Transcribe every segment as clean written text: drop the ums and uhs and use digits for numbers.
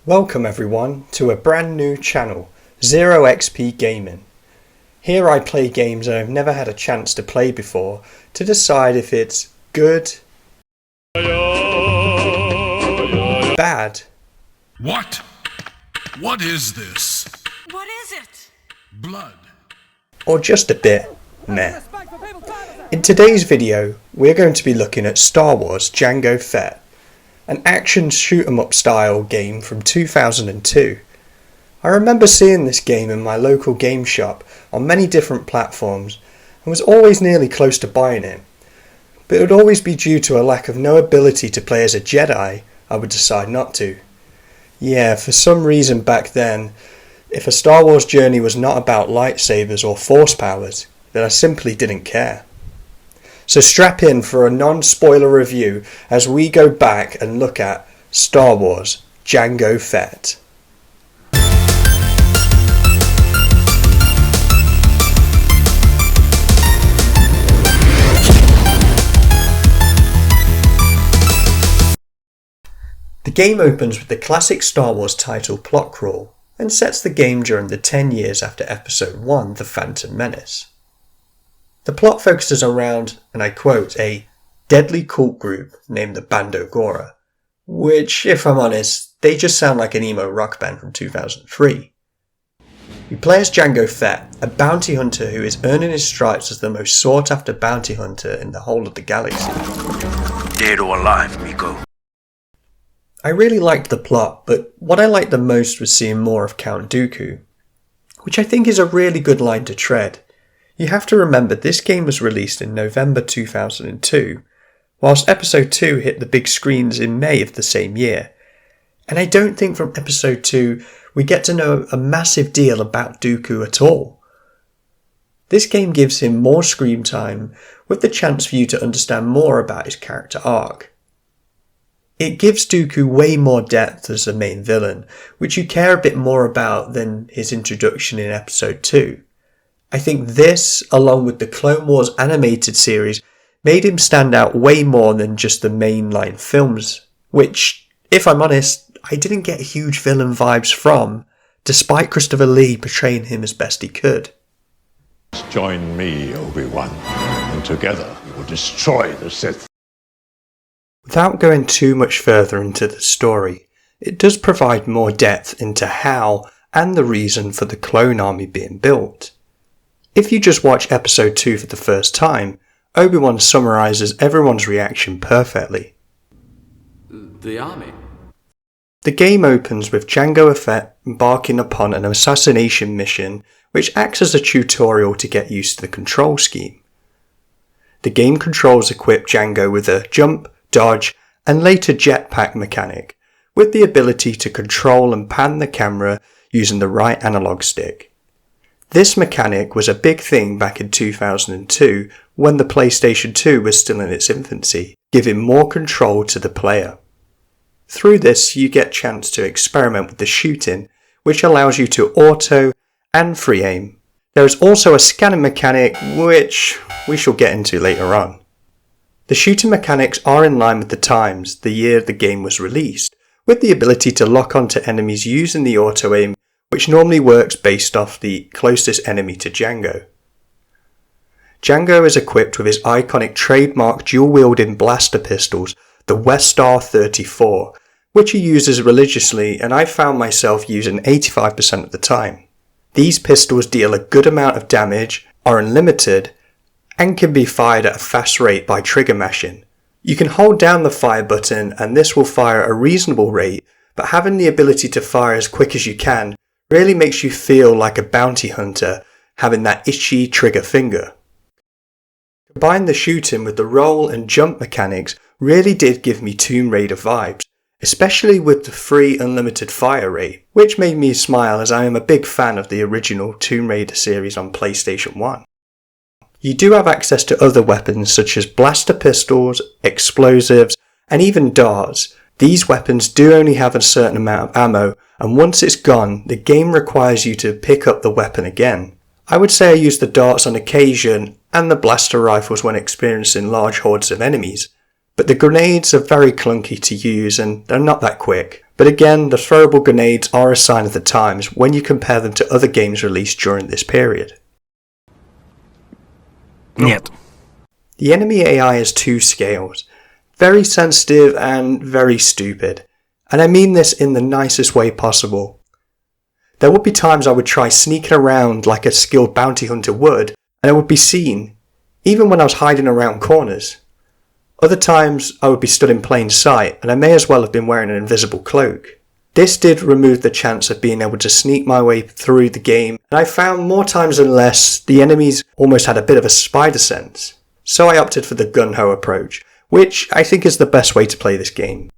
Welcome everyone to a brand new channel, 0xp Gaming. Here I play games I've never had a chance to play before to decide if it's good, bad, What? What is this? What is it? Blood. or just a bit meh. In today's video we're going to be looking at Star Wars Jango Fett, an action shoot-'em-up style game from 2002. I remember seeing this game in my local game shop on many different platforms and was always nearly close to buying it, but it would always be due to a lack of no ability to play as a Jedi I would decide not to. Yeah, for some reason back then, if a Star Wars journey was not about lightsabers or force powers, then I simply didn't care. So strap in for a non-spoiler review as we go back and look at Star Wars Jango Fett. The game opens with the classic Star Wars title plot crawl and sets the game during the 10 years after Episode 1, The Phantom Menace. The plot focuses around, and I quote, a deadly cult group named the Bando Gora, which, if I'm honest, they just sound like an emo rock band from 2003. We play as Jango Fett, a bounty hunter who is earning his stripes as the most sought after bounty hunter in the whole of the galaxy. Dead or alive, Miko? I really liked the plot, but what I liked the most was seeing more of Count Dooku, which I think is a really good line to tread. You have to remember this game was released in November 2002, whilst Episode 2 hit the big screens in May of the same year. And I don't think from Episode 2 we get to know a massive deal about Dooku at all. This game gives him more screen time with the chance for you to understand more about his character arc. It gives Dooku way more depth as the main villain, which you care a bit more about than his introduction in Episode 2. I think this, along with the Clone Wars animated series, made him stand out way more than just the mainline films, which, if I'm honest, I didn't get huge villain vibes from, despite Christopher Lee portraying him as best he could. Join me, Obi-Wan, and together we will destroy the Sith. Without going too much further into the story, it does provide more depth into how and the reason for the clone army being built. If you just watch Episode 2 for the first time, Obi-Wan summarises everyone's reaction perfectly. The army? The game opens with Jango Fett embarking upon an assassination mission which acts as a tutorial to get used to the control scheme. The game controls equip Jango with a jump, dodge, and later jetpack mechanic, with the ability to control and pan the camera using the right analog stick. This mechanic was a big thing back in 2002 when the PlayStation 2 was still in its infancy, giving more control to the player. Through this you get a chance to experiment with the shooting, which allows you to auto and free aim. There is also a scanning mechanic which we shall get into later on. The shooting mechanics are in line with the times, the year the game was released, with the ability to lock onto enemies using the auto aim, which normally works based off the closest enemy to Jango. Jango is equipped with his iconic trademark dual-wielding blaster pistols, the Westar 34, which he uses religiously and I found myself using 85% of the time. These pistols deal a good amount of damage, are unlimited, and can be fired at a fast rate by trigger mashing. You can hold down the fire button and this will fire at a reasonable rate, but having the ability to fire as quick as you can really makes you feel like a bounty hunter having that itchy trigger finger. Combine the shooting with the roll and jump mechanics really did give me Tomb Raider vibes, especially with the free unlimited fire rate, which made me smile as I am a big fan of the original Tomb Raider series on PlayStation 1. You do have access to other weapons such as blaster pistols, explosives, and even darts. These weapons do only have a certain amount of ammo, and once it's gone, the game requires you to pick up the weapon again. I would say I use the darts on occasion, and the blaster rifles when experiencing large hordes of enemies, but the grenades are very clunky to use and they're not that quick. But again, the throwable grenades are a sign of the times when you compare them to other games released during this period. Нет. The enemy AI has two scales, very sensitive and very stupid, and I mean this in the nicest way possible. There would be times I would try sneaking around like a skilled bounty hunter would, and I would be seen, even when I was hiding around corners. Other times I would be stood in plain sight, and I may as well have been wearing an invisible cloak. This did remove the chance of being able to sneak my way through the game, and I found more times than less the enemies almost had a bit of a spider sense. So I opted for the gung-ho approach, which I think is the best way to play this game.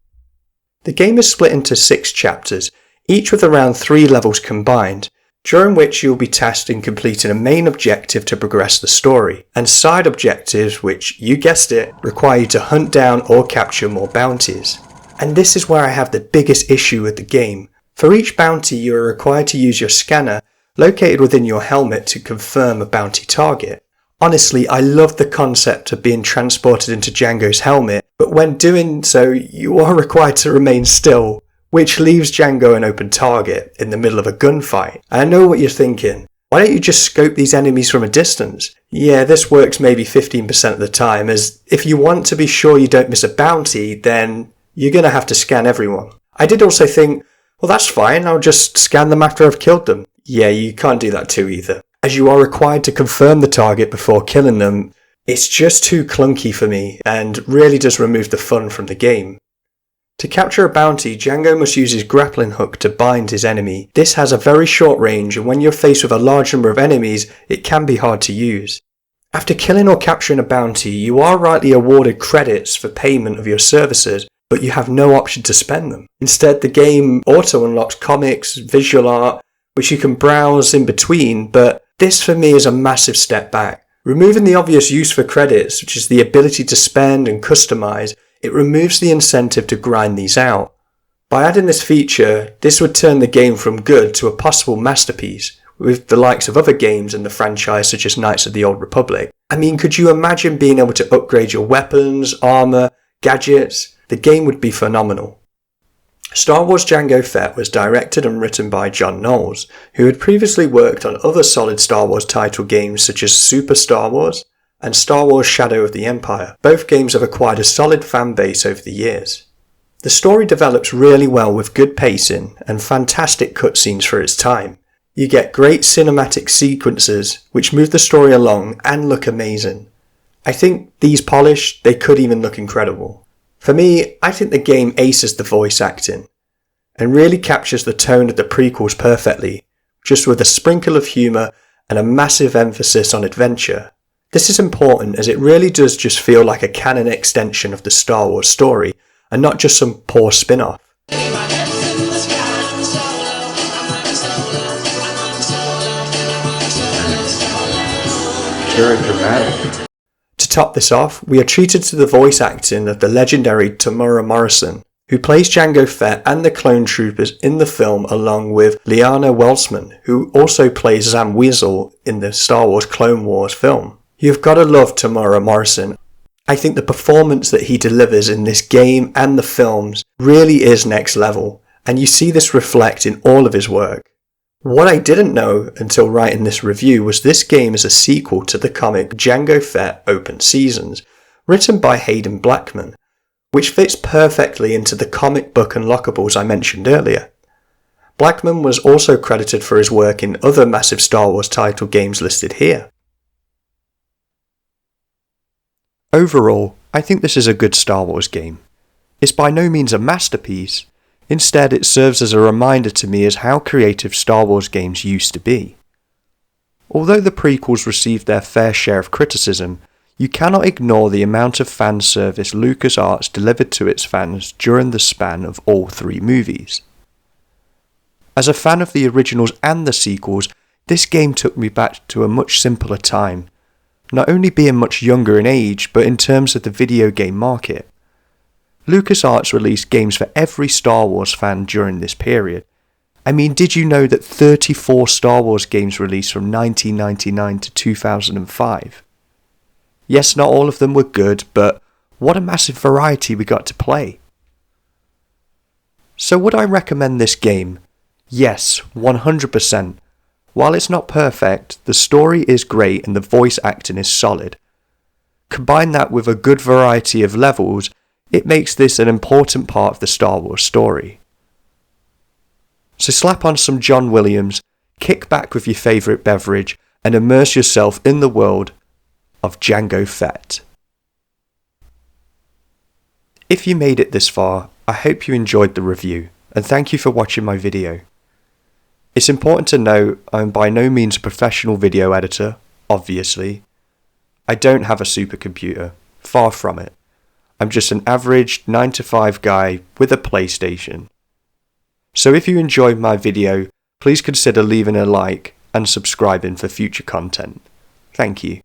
The game is split into 6 chapters, each with around 3 levels combined, during which you'll be tasked in completing a main objective to progress the story, and side objectives which, you guessed it, require you to hunt down or capture more bounties. And this is where I have the biggest issue with the game. For each bounty you are required to use your scanner located within your helmet to confirm a bounty target. Honestly, I love the concept of being transported into Django's helmet, but when doing so, you are required to remain still, which leaves Django an open target in the middle of a gunfight. And I know what you're thinking. Why don't you just scope these enemies from a distance? Yeah, this works maybe 15% of the time, as if you want to be sure you don't miss a bounty, then you're going to have to scan everyone. I did also think, well, that's fine, I'll just scan them after I've killed them. Yeah, you can't do that too either. As you are required to confirm the target before killing them, it's just too clunky for me and really does remove the fun from the game. To capture a bounty, Django must use his grappling hook to bind his enemy. This has a very short range, and when you're faced with a large number of enemies, it can be hard to use. After killing or capturing a bounty, you are rightly awarded credits for payment of your services, but you have no option to spend them. Instead, the game auto-unlocks comics, visual art, which you can browse in between, but this for me is a massive step back. Removing the obvious use for credits, which is the ability to spend and customize, it removes the incentive to grind these out. By adding this feature, this would turn the game from good to a possible masterpiece, with the likes of other games in the franchise such as Knights of the Old Republic. I mean, could you imagine being able to upgrade your weapons, armor, gadgets? The game would be phenomenal. Star Wars Jango Fett was directed and written by John Knowles, who had previously worked on other solid Star Wars title games such as Super Star Wars and Star Wars Shadow of the Empire. Both games have acquired a solid fan base over the years. The story develops really well with good pacing and fantastic cutscenes for its time. You get great cinematic sequences which move the story along and look amazing. I think these polished, they could even look incredible. For me, I think the game aces the voice acting and really captures the tone of the prequels perfectly, just with a sprinkle of humour and a massive emphasis on adventure. This is important as it really does just feel like a canon extension of the Star Wars story and not just some poor spin-off. Very dramatic. To top this off, we are treated to the voice acting of the legendary Tamura Morrison, who plays Jango Fett and the clone troopers in the film, along with Liana Welsman, who also plays Zam Wesell in the Star Wars Clone Wars film. You've got to love Tamura Morrison. I think the performance that he delivers in this game and the films really is next level, and you see this reflect in all of his work. What I didn't know until writing this review was this game is a sequel to the comic Jango Fett Open Seasons, written by Hayden Blackman, which fits perfectly into the comic book unlockables I mentioned earlier. Blackman was also credited for his work in other massive Star Wars title games listed here. Overall, I think this is a good Star Wars game. It's by no means a masterpiece. Instead, it serves as a reminder to me as how creative Star Wars games used to be. Although the prequels received their fair share of criticism, you cannot ignore the amount of fan service LucasArts delivered to its fans during the span of all 3 movies. As a fan of the originals and the sequels, this game took me back to a much simpler time, not only being much younger in age, but in terms of the video game market. LucasArts released games for every Star Wars fan during this period. I mean, did you know that 34 Star Wars games released from 1999 to 2005? Yes, not all of them were good, but what a massive variety we got to play. So would I recommend this game? Yes, 100%. While it's not perfect, the story is great and the voice acting is solid. Combine that with a good variety of levels, it makes this an important part of the Star Wars story. So slap on some John Williams, kick back with your favourite beverage, and immerse yourself in the world of Jango Fett. If you made it this far, I hope you enjoyed the review, and thank you for watching my video. It's important to note I am by no means a professional video editor, obviously. I don't have a supercomputer, far from it. I'm just an average 9-to-5 guy with a PlayStation. So if you enjoyed my video, please consider leaving a like and subscribing for future content. Thank you.